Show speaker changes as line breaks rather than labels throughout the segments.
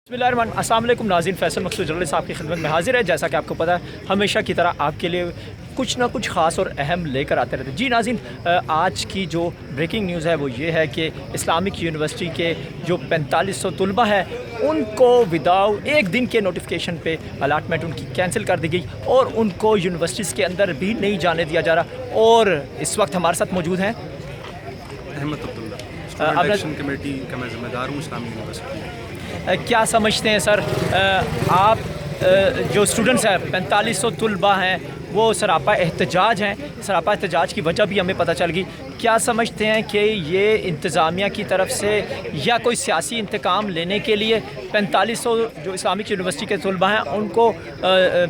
अस्सलाम वालेकुम नाज़रीन, फैसल मकसूद जर्नलिस्ट साहब की खिदमत में हाजिर है। जैसा कि आपको पता है हमेशा की तरह आपके लिए कुछ ना कुछ ख़ास और अहम लेकर आते रहते हैं। जी नाज़रीन, आज की जो ब्रेकिंग न्यूज़ है वो ये है कि इस्लामिक यूनिवर्सिटी के जो 4500 तलबा है उनको विदाउट एक दिन के नोटिफिकेशन पे अलाटमेंट उनकी कैंसिल कर दी गई और उनको यूनिवर्सिटीज़ के अंदर भी नहीं जाने दिया जा रहा। और इस वक्त हमारे साथ मौजूद हैं
अहमद अब्दुल्ला, इलेक्शन कमेटी का मैं ज़िम्मेदार हूँ इस्लामिक यूनिवर्सिटी।
क्या समझते हैं सर, आप जो स्टूडेंट्स हैं 4500 तलबा हैं वो सरापा एहतजाज हैं, सरापा एहतजाज की वजह भी हमें पता चल गई। क्या समझते हैं कि ये इंतज़ामिया की तरफ से या कोई सियासी इंतकाम लेने के लिए 4500 जो इस्लामिक यूनिवर्सिटी के तलबा हैं उनको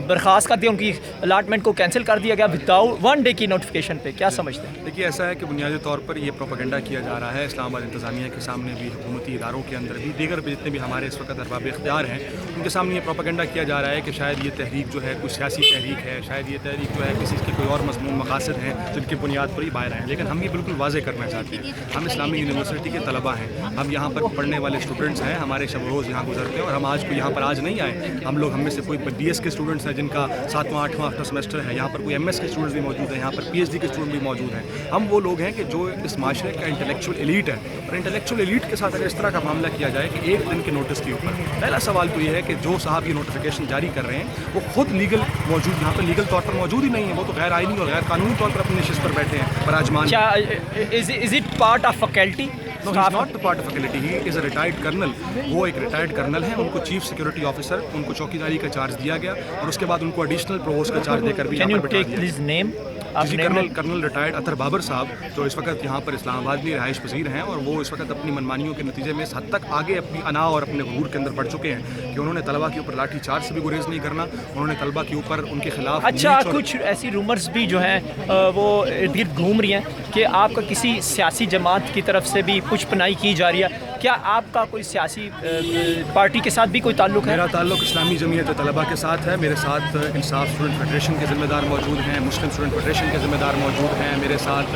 बर्खास्त कर दिया, उनकी अलाटमेंट को कैंसिल कर दिया गया विदाउट 1 डे की नोटिफिकेशन पे? क्या समझते हैं?
देखिए, ऐसा है कि बुनियादी तौर पर ये प्रोपेगेंडा किया जा रहा है इस्लामाबाद इंतज़ामिया के सामने भी, हुकूमती इदारों के अंदर भी, दीगर भी जितने भी हमारे इस वक्त अरबाब इख्तियार हैं उनके सामने ये प्रोपेगेंडा किया जा रहा है कि शायद ये तहरीक जो है कुछ सियासी तहरीक है, शायद ये तहरीक जो है किसी के कोई और मज़मून मकासद हैं जिनकी बुनियाद पर ही बाहर हैं। लेकिन हम ये बिल्कुल वाज़े करना चाहते हैं, हम इस्लामिक यूनिवर्सिटी के तलबा हैं, हम यहाँ पर पढ़ने वाले स्टूडेंट्स हैं, हमारे शब रोज़ यहाँ गुजरते हैं और हम आज को यहाँ पर आज नहीं आए। हम लोग, हम में से कोई BS के स्टूडेंट्स हैं जिनका 7वां 8वां सेमेस्टर है, यहाँ पर कोई MS के स्टूडेंट्स भी मौजूद हैं, यहाँ पर PhD के स्टूडेंट भी मौजूद हैं। हम वो लोग हैं कि जो इस माशरे का इंटेलेक्चुअल एलीट है, और इंटेलेक्चुअल एलीट के साथ अगर इस तरह का मामला किया जाए कि एक दिन के नोटिस के ऊपर, पहला सवाल तो ये है कि जो साहब ये नोटिफिकेशन जारी कर रहे हैं वो खुद लीगल मौजूद, यहाँ पर लीगल तौर पर मौजूद ही नहीं है, वो तो गैर आइनी और गैर कानूनी तौर पर अपने नशिस्त पर बैठे हैं पराजमान।
क्या is it part of faculty?
No, he is not the part of faculty. He is a retired colonel. वो एक रिटायर्ड कर्नल है, उनको चीफ सिक्योरिटी ऑफिसर, उनको चौकीदारी का चार्ज दिया गया और उसके बाद उनको एडिशनल प्रोवोस्ट का चार्ज देकर भी यहाँ पर बिठा दिया।
His name?
कर्नल रिटायर्ड अतर बाबर साहब, जो इस वक्त यहाँ पर इस्लामाबाद में रिहाइश पजीर हैं और वो इस वक्त अपनी मनमानियों के नतीजे में इस हद तक आगे अपनी अना और अपने गुरूर के अंदर बढ़ चुके हैं कि उन्होंने तलबा के ऊपर लाठी चार्ज से भी गुरेज नहीं करना, उन्होंने तलबा के ऊपर उनके खिलाफ।
अच्छा, कुछ ऐसी रूमर्स भी जो हैं वो इर्द गिर्द घूम रही हैं कि आपका किसी सियासी जमात की तरफ से भी कुछ पनाही की जा रही है। क्या आपका कोई सियासी पार्टी के साथ भी कोई ताल्लुक है?
मेरा ताल्लुक इस्लामी जमीयत तलबा के साथ है। मेरे साथ इंसाफ स्टूडेंट फेडरेशन के ज़िम्मेदार मौजूद हैं, मुस्लिम स्टूडेंट फेडरेशन के ज़िम्मेदार मौजूद हैं, मेरे साथ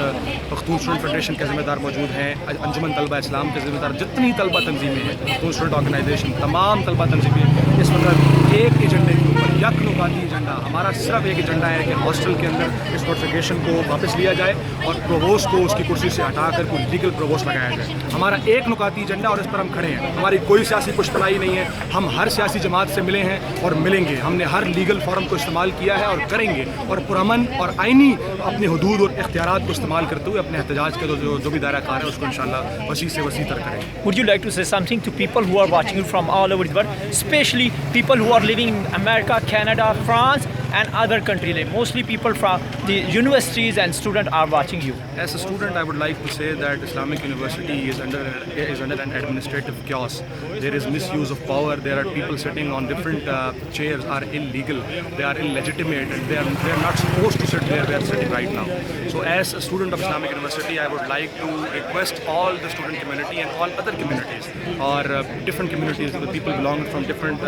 पख्तून स्टूडेंट फेडरेशन के ज़िम्मेदार मौजूद हैं, अंजुमन तलबा इस्लाम के ज़िम्मेदार, जितनी तलबा तंजीमें हैं, पख्तून स्टूडेंट ऑर्गेनाइजेशन, तमाम तलबा तंजीमें इस वक्त एक एजेंडे के ऊपर, यकनुकाती एजेंडा, हमारा सिर्फ एक एजेंडा है कि हॉस्टल के अंदर इस नोटिफिकेशन को वापस लिया जाए और प्रोवोस्ट को उसकी कुर्सी से हटाकर कोई लीगल प्रोवोस्ट लगाया जाए। हमारा एक नुकाती एजेंडा और इस पर हम खड़े हैं। हमारी कोई सियासी पुष्पनाई नहीं है, हम हर सियासी जमात से मिले हैं और मिलेंगे। हमने हर लीगल फॉरम को इस्तेमाल किया है और करेंगे और पुरअमन और आइनी अपने हुदूद और इख्तियारात को इस्तेमाल करते हुए अपने एहतजाज के जो भी दायरा कार है उसको इंशाल्लाह वसी से वसी तर करेंगे।
Would you like to say something to people who are watching you from all over the world, especially people who are living in America, Canada, France and other countries? Like mostly people from the universities and students are watching you.
As a student, I would like to say that Islamic University is under an administrative chaos. There is misuse of power. There are people sitting on different chairs are illegal. They are illegitimate, and they are not supposed to sit where they are sitting right now. So, as a student of Islamic University, I would like to request all the student community and all other communities or different communities, the people belonging from different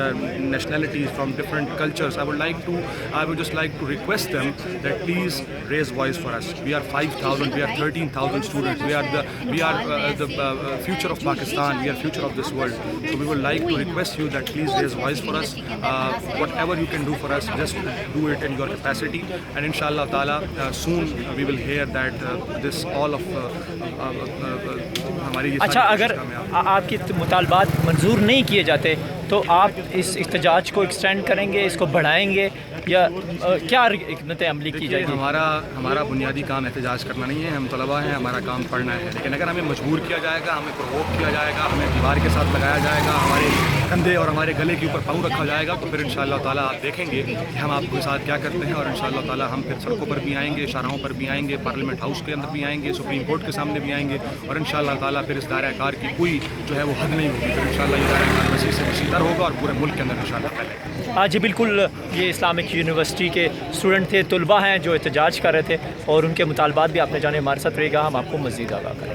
nationalities, from different cultures. I would just like to request them that please raise voice for us. We are 5,000, we are 13,000 students. We are the future of Pakistan. We are future of this world. So we would like to request you that please raise voice for us. Whatever you can do for us, just do it in your capacity. And inshallah ta'ala, soon we will hear that this all of हमारी।
अच्छा, अगर आपके मुतालबात मंजूर नहीं किए जाते तो आप इस एहतजाज को एक्सटेंड करेंगे, इसको बढ़ाएंगे या क्या हिकमत अमली की जाएगी?
हमारा बुनियादी काम एहतजाज करना नहीं है, हम तलबा हैं, हमारा काम पढ़ना है। लेकिन अगर हमें मजबूर किया जाएगा, हमें प्रोवोक किया जाएगा, हमें दीवार के साथ लगाया जाएगा, हमारे कंधे और हमारे गले के ऊपर पाँव रखा जाएगा, तो फिर इंशाअल्लाह ताला आप देखेंगे कि हम आपके साथ क्या करते हैं। और इंशाअल्लाह ताला हम फिर सड़कों पर भी आएंगे, शाहराहों पर भी आएंगे, पार्लियामेंट हाउस के अंदर भी आएंगे, सुप्रीम कोर्ट के सामने भी आएंगे और इंशाअल्लाह ताला फिर इस दायरा कार की कोई जो है वो हद नहीं होगी। फिर इंशाअल्लाह ये दायरा कार वसी से वसीतर होगा और पूरे मुल्क के अंदर इंशाअल्लाह फैलेगा।
हाँ जी, बिल्कुल, ये इस्लामिक यूनिवर्सिटी के स्टूडेंट थे, तलबा हैं जो एहतजाज कर रहे थे और उनके मुतालबात भी आपने जाने हमारे साथ रहेगा, हम आपको मज़ीद आगाह करें।